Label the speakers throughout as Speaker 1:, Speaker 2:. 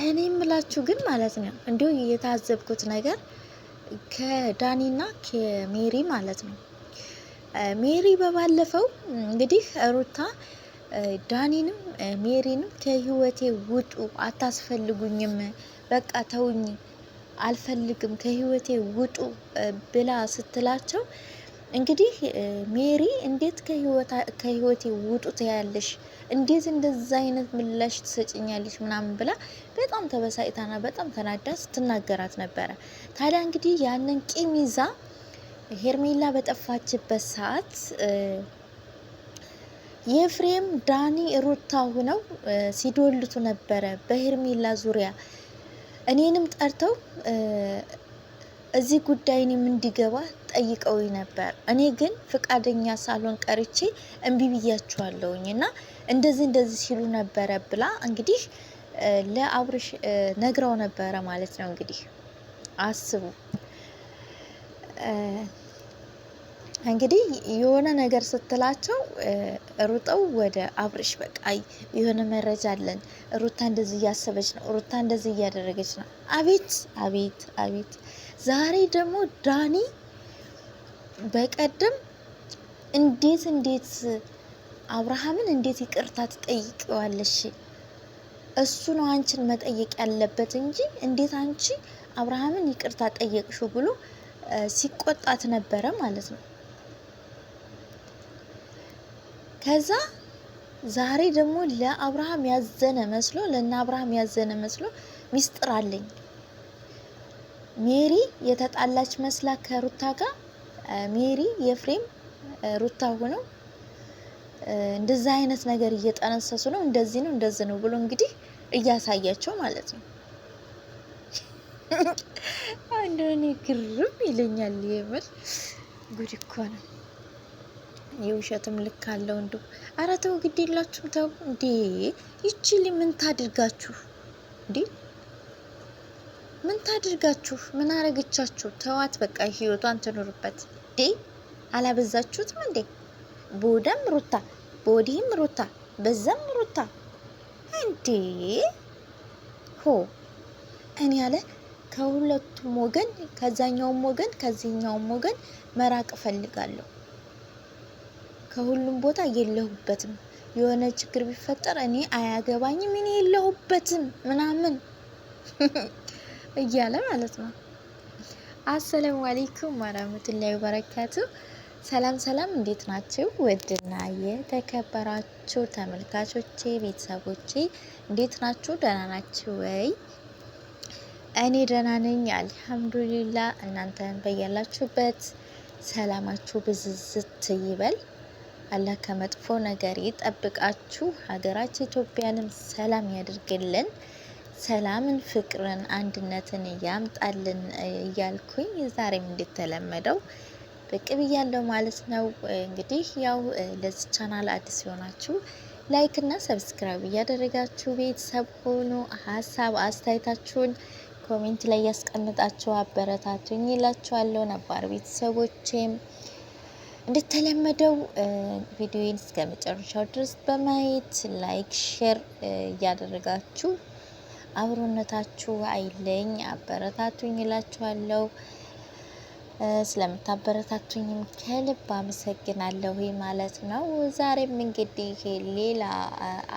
Speaker 1: እኔ የምላችሁ ግን ማለት ነው እንዲሁ የታዘብኩት ነገር ከዳኒና ከሜሪ ማለት ነው። ሜሪ በባለፈው እንግዲህ ሩታ ዳኒንም ሜሪንም ከህይወቴ ውጡ፣ አታስፈልጉኝም፣ በቃ ተውኝ፣ አልፈልግም፣ ከህይወቴ ውጡ ብላ ስትላቸው እንግዲህ ሜሪ እንዴት ከህይወቴ ውጡ ትያለሽ? እንዴት እንደዛ አይነት ምላሽ ትሰጭኛለሽ? ምናምን ብላ በጣም ተበሳጭታና በጣም ተናዳ ስትናገራት ነበረ። ታዲያ እንግዲህ ያንን ቂም ይዛ ሄርሜላ በጠፋችበት ሰዓት የፍሬም ዳኒ ሩታ ሆነው ሲዶልቱ ነበረ በሄርሜላ ዙሪያ። እኔንም ጠርተው እዚህ ጉዳይ እኔም እንዲገባ ጠይቀውኝ ነበር። እኔ ግን ፍቃደኛ ሳልሆን ቀርቼ እምቢ ብያቸዋለሁኝ እና እንደዚህ ሲሉ ነበረ ብላ እንግዲህ ለአብርሽ ነግረው ነበረ ማለት ነው። እንግዲህ አስቡ እንግዲህ የሆነ ነገር ስትላቸው ሩጠው ወደ አብርሽ በቃ የሆነ መረጃ አለን፣ ሩታ እንደዚህ እያሰበች ነው፣ ሩታ እንደዚህ እያደረገች ነው። አቤት አቤት አቤት! ዛሬ ደግሞ ዳኒ በቀደም እንዴት አብርሃምን እንዴት ይቅርታ ትጠይቀዋለሽ? እሱ ነው አንቺን መጠየቅ ያለበት እንጂ እንዴት አንቺ አብርሃምን ይቅርታ ጠየቅሽው ብሎ ሲቆጣት ነበረ ማለት ነው። ከዛ ዛሬ ደግሞ ለአብርሃም ያዘነ መስሎ አብርሃም ያዘነ መስሎ ሚስጥር አለኝ ሜሪ የተጣላች መስላ ከሩታ ጋር ሜሪ የፍሬም ሩታ ሆነው እንደዛ አይነት ነገር እየጠነሰሱ ነው፣ እንደዚህ ነው ብሎ እንግዲህ እያሳያቸው ማለት ነው። አንደኔ ግርም ይለኛል የምር ጉድ እኮ ነው። የውሸትም ልክ አለው እንዶ። ኧረ ተው ግድ የላችሁም ተው እንዴ! ይችሊ ምን ታድርጋችሁ እንዴ? ምን ታድርጋችሁ? ምን አረገቻችሁ? ተዋት በቃ ህይወቷን ትኖርበት እንዴ! አላበዛችሁትም እንዴ? ቦደም ሩታ፣ ቦዲም ሩታ፣ በዛም ሩታ እንዴ! ሆ እኔ ያለ ከሁለቱም ወገን ከዛኛውም ወገን ከዚህኛውም ወገን መራቅ እፈልጋለሁ። ከሁሉም ቦታ የለሁበትም። የሆነ ችግር ቢፈጠር እኔ አያገባኝም፣ እኔ የለሁበትም ምናምን እያለ ማለት ነው። አሰላሙ አለይኩም ወራህመቱላሂ ወበረካቱ። ሰላም፣ እንዴት ናችሁ? ውድና የተከበራችሁ ተመልካቾቼ ቤተሰቦቼ እንዴት ናችሁ? ደህና ናችሁ ወይ? እኔ ደህና ነኝ አልሐምዱሊላህ። እናንተን በያላችሁበት ሰላማችሁ ብዝዝት ይበል። አላህ ከመጥፎ ነገር ይጠብቃችሁ። ሀገራችን ኢትዮጵያንም ሰላም ያድርግልን። ሰላምን፣ ፍቅርን፣ አንድነትን ያምጣልን እያልኩኝ ዛሬም እንደተለመደው ብቅ ብያለሁ ማለት ነው። እንግዲህ ያው ለዚህ ቻናል አዲስ የሆናችሁ ላይክ እና ሰብስክራይብ እያደረጋችሁ ቤተሰብ ሆኑ። ሀሳብ አስተያየታችሁን ኮሜንት ላይ ያስቀምጣችሁ አበረታቱኝ ይላችኋለሁ። ነባር ቤተሰቦቼም እንደተለመደው ቪዲዮውን እስከ መጨረሻው ድረስ በማየት ላይክ፣ ሼር እያደረጋችሁ አብሮነታችሁ አይለኝ አበረታቱኝ ይላችኋለሁ። ስለምታበረታቱኝም ከልብ አመሰግናለሁ ማለት ነው። ዛሬም እንግዲህ ሌላ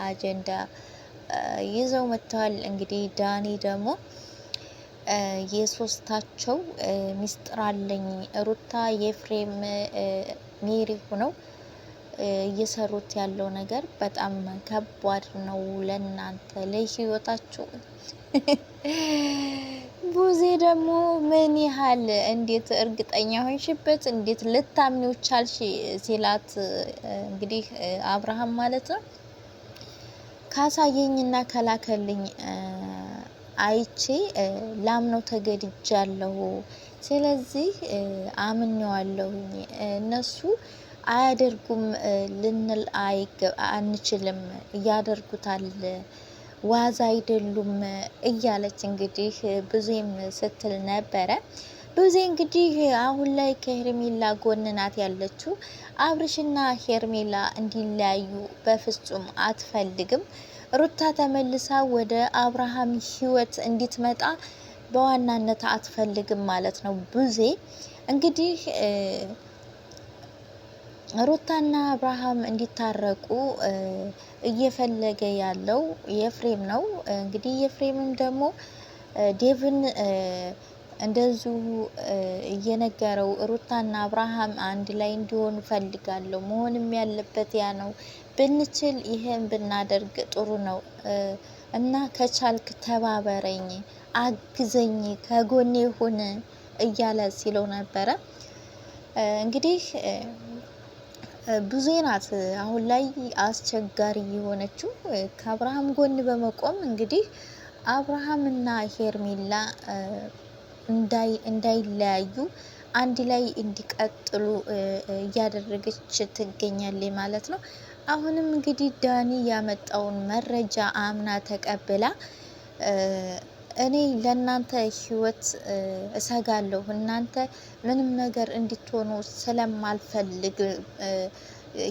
Speaker 1: አጀንዳ ይዘው መጥተዋል። እንግዲህ ዳኒ ደግሞ የሶስታቸው ሚስጥር አለኝ ሩታ፣ የፍሬም፣ ሜሪ ሆነው እየሰሩት ያለው ነገር በጣም ከባድ ነው ለእናንተ ለህይወታችሁ። ቡዜ ደግሞ ምን ያህል እንዴት እርግጠኛ ሆንሽበት? እንዴት ልታምኒው ቻልሽ? ሲላት እንግዲህ አብርሃም ማለት ነው ካሳየኝና ከላከልኝ አይቼ ላምነው ተገድጃለሁ። ስለዚህ አምኜዋለሁኝ። እነሱ አያደርጉም ልንል አንችልም፣ ያደርጉታል፣ ዋዛ አይደሉም እያለች እንግዲህ ብዙም ስትል ነበረ። ብዙ እንግዲህ አሁን ላይ ከሄርሜላ ጎን ናት ያለችው። አብርሽና ሄርሜላ እንዲለያዩ በፍጹም አትፈልግም። ሩታ ተመልሳ ወደ አብርሃም ህይወት እንድትመጣ በዋናነት አትፈልግም ማለት ነው። ቡዜ እንግዲህ ሩታና አብርሃም እንዲታረቁ እየፈለገ ያለው የፍሬም ነው። እንግዲህ የፍሬምም ደግሞ ዴቭን እንደዚሁ እየነገረው ሩታና አብርሃም አንድ ላይ እንዲሆኑ ፈልጋለሁ፣ መሆንም ያለበት ያ ነው፣ ብንችል ይሄን ብናደርግ ጥሩ ነው እና ከቻልክ ተባበረኝ፣ አግዘኝ፣ ከጎኔ ሁን እያለ ሲለው ነበረ። እንግዲህ ብዙ ናት አሁን ላይ አስቸጋሪ የሆነችው ከአብርሃም ጎን በመቆም እንግዲህ አብርሃምና ሄርሜላ እንዳይለያዩ አንድ ላይ እንዲቀጥሉ እያደረገች ትገኛለች ማለት ነው። አሁንም እንግዲህ ዳኒ ያመጣውን መረጃ አምና ተቀብላ እኔ ለእናንተ ህይወት እሰጋለሁ፣ እናንተ ምንም ነገር እንድትሆኑ ስለማልፈልግ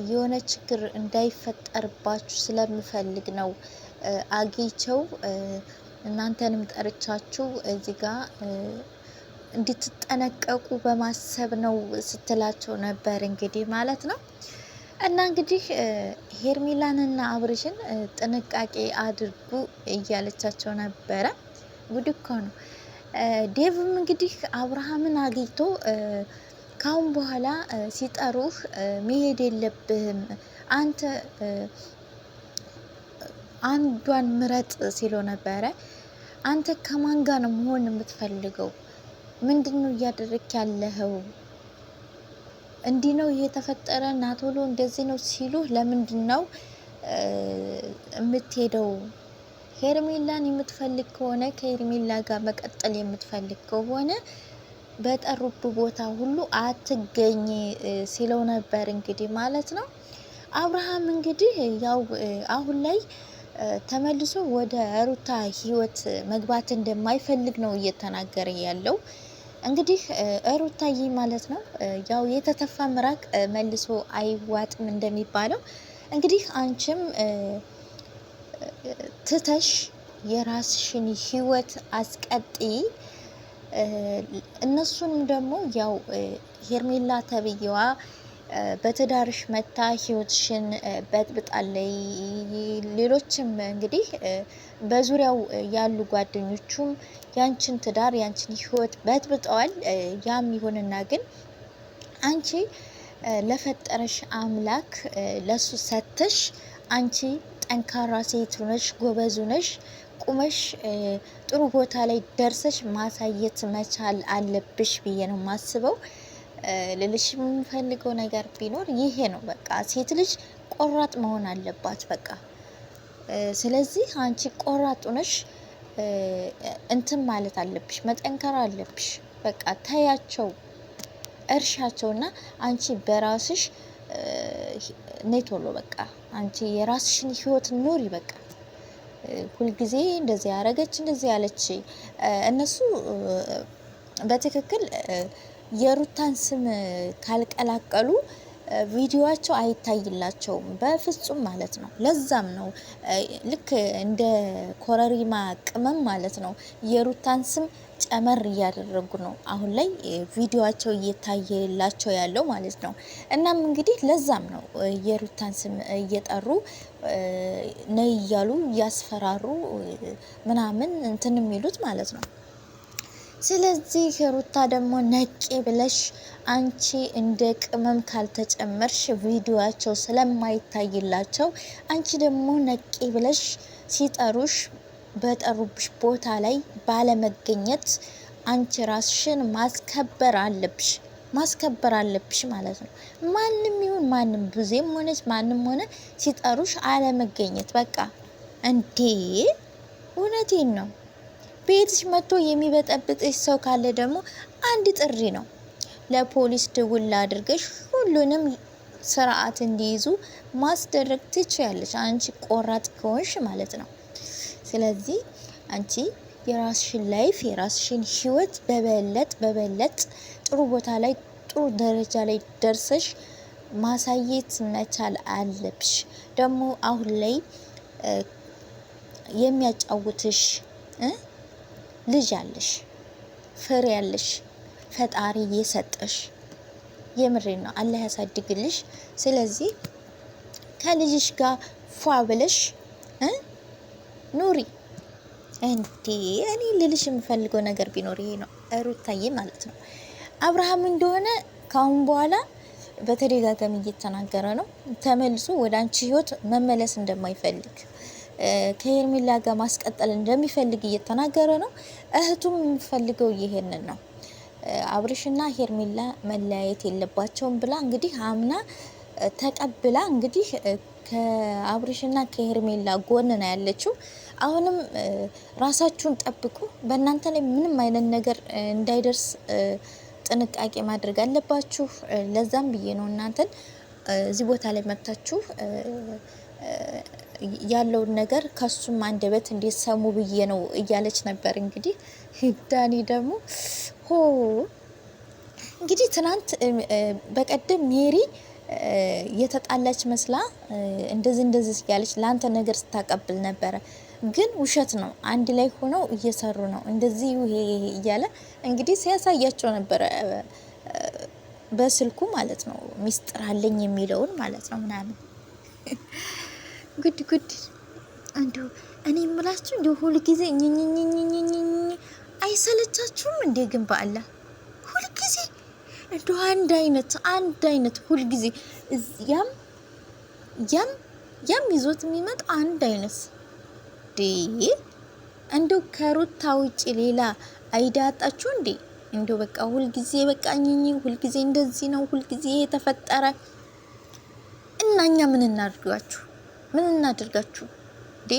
Speaker 1: የሆነ ችግር እንዳይፈጠርባችሁ ስለምፈልግ ነው አግኝቸው እናንተንም ጠርቻችሁ እዚህ ጋር እንድትጠነቀቁ በማሰብ ነው ስትላቸው ነበር እንግዲህ ማለት ነው። እና እንግዲህ ሄርሜላንና አብርሽን ጥንቃቄ አድርጉ እያለቻቸው ነበረ። ጉድ እኮ ነው። ዴቭም እንግዲህ አብርሃምን አግኝቶ ካሁን በኋላ ሲጠሩህ መሄድ የለብህም አንተ አንዷን ምረጥ ሲሎ ነበረ። አንተ ከማን ጋር ነው መሆን የምትፈልገው? ምንድነው እያደረክ ያለኸው? እንዲህ ነው የተፈጠረ እና ቶሎ እንደዚህ ነው ሲሉ ለምንድን ነው የምትሄደው? ሄርሜላን የምትፈልግ ከሆነ ከሄርሜላ ጋር መቀጠል የምትፈልግ ከሆነ በጠሩብ ቦታ ሁሉ አትገኝ ሲለው ነበር እንግዲህ ማለት ነው። አብርሃም እንግዲህ ያው አሁን ላይ ተመልሶ ወደ ሩታ ህይወት መግባት እንደማይፈልግ ነው እየተናገረ ያለው። እንግዲህ ሩታዬ ማለት ነው ያው የተተፋ ምራቅ መልሶ አይዋጥም እንደሚባለው እንግዲህ አንቺም ትተሽ የራስሽን ህይወት አስቀጥይ። እነሱንም ደግሞ ያው ሄርሜላ ተብዬዋ በትዳርሽ መታ ህይወትሽን በጥብጣለይ። ሌሎችም እንግዲህ በዙሪያው ያሉ ጓደኞቹም ያንቺን ትዳር ያንቺን ህይወት በጥብጠዋል። ያም ይሁንና ግን አንቺ ለፈጠረሽ አምላክ ለሱ ሰተሽ አንቺ ጠንካራ ሴት ሆነሽ ጎበዝ ሆነሽ ቁመሽ ጥሩ ቦታ ላይ ደርሰሽ ማሳየት መቻል አለብሽ ብዬ ነው ማስበው። ልልሽ የምፈልገው ነገር ቢኖር ይሄ ነው። በቃ ሴት ልጅ ቆራጥ መሆን አለባት በቃ። ስለዚህ አንቺ ቆራጥ ሆነሽ እንትን ማለት አለብሽ፣ መጠንከር አለብሽ። በቃ ታያቸው እርሻቸውና አንቺ በራስሽ ነይ ቶሎ በቃ አንቺ የራስሽን ህይወት ኑሪ በቃ። ሁልጊዜ እንደዚህ ያረገች እንደዚህ ያለች እነሱ በትክክል የሩታን ስም ካልቀላቀሉ ቪዲዮዋቸው አይታይላቸውም በፍጹም ማለት ነው። ለዛም ነው ልክ እንደ ኮረሪማ ቅመም ማለት ነው የሩታን ስም ጨመር እያደረጉ ነው አሁን ላይ ቪዲዮዋቸው እየታየላቸው ያለው ማለት ነው። እናም እንግዲህ ለዛም ነው የሩታን ስም እየጠሩ ነይ እያሉ እያስፈራሩ ምናምን እንትን የሚሉት ማለት ነው። ስለዚህ ሩታ ደግሞ ነቄ ብለሽ አንቺ እንደ ቅመም ካልተጨመርሽ ቪዲዮአቸው ስለማይታይላቸው አንቺ ደግሞ ነቄ ብለሽ ሲጠሩሽ በጠሩብሽ ቦታ ላይ ባለመገኘት አንቺ ራስሽን ማስከበር አለብሽ ማለት ነው። ማንም ይሁን ማንም ብዙም ሆነች ማንም ሆነ ሲጠሩሽ አለመገኘት በቃ። እንዴ እውነቴን ነው። ቤትሽ መጥቶ የሚበጠብጥሽ ሰው ካለ ደግሞ አንድ ጥሪ ነው ለፖሊስ ደውል አድርገሽ ሁሉንም ስርዓት እንዲይዙ ማስደረግ ትችያለሽ፣ አንቺ ቆራጥ ከሆንሽ ማለት ነው። ስለዚህ አንቺ የራስሽን ላይፍ የራስሽን ህይወት በበለጥ ጥሩ ቦታ ላይ ጥሩ ደረጃ ላይ ደርሰሽ ማሳየት መቻል አለብሽ። ደግሞ አሁን ላይ የሚያጫውትሽ ልጅ አለሽ፣ ፍሬ ያለሽ ፈጣሪ የሰጠሽ። የምሬ ነው። አላህ ያሳድግልሽ። ስለዚህ ከልጅሽ ጋር ፏ ብለሽ ኑሪ። እንዴ እኔ ልልሽ የምፈልገው ነገር ቢኖር ይሄ ነው ሩታዬ ማለት ነው። አብርሃም እንደሆነ ካሁን በኋላ በተደጋጋሚ እየተናገረ ነው ተመልሶ ወደ አንቺ ህይወት መመለስ እንደማይፈልግ ከሄርሜላ ጋር ማስቀጠል እንደሚፈልግ እየተናገረ ነው። እህቱም የሚፈልገው ይሄንን ነው። አብርሽና ሄርሜላ መለያየት የለባቸውም ብላ እንግዲህ አምና ተቀብላ እንግዲህ ከአብርሽና ከሄርሜላ ጎን ነው ያለችው። አሁንም ራሳችሁን ጠብቁ። በእናንተ ላይ ምንም አይነት ነገር እንዳይደርስ ጥንቃቄ ማድረግ አለባችሁ። ለዛም ብዬ ነው እናንተን እዚህ ቦታ ላይ መጥታችሁ ያለውን ነገር ከሱም አንደበት እንዴት ሰሙ ብዬ ነው እያለች ነበር። እንግዲህ ዳኒ ደግሞ እንግዲህ ትናንት በቀደም ሜሪ የተጣላች መስላ እንደዚህ እያለች ለአንተ ነገር ስታቀብል ነበረ። ግን ውሸት ነው። አንድ ላይ ሆነው እየሰሩ ነው እንደዚህ ይሄ እያለ እንግዲህ ሲያሳያቸው ነበረ በስልኩ ማለት ነው። ሚስጥር አለኝ የሚለውን ማለት ነው ምናምን ጉድ እንደው እኔ የምላችሁ እንደው ሁሉ ጊዜ አይሰለቻችሁም እንዴ? ግን በአላህ ሁሉ ጊዜ እንደው አንድ አይነት ሁሉ ጊዜ ያም ይዞት የሚመጣ አንድ አይነት እንደው ከሩታ ውጪ ሌላ አይዳጣችሁ እንዴ? እንደው በቃ ሁሉ ጊዜ በቃ ሁሉ ጊዜ እንደዚህ ነው፣ ሁሉ ጊዜ የተፈጠረ እና እኛ ምን እናድርጋችሁ? እንዴ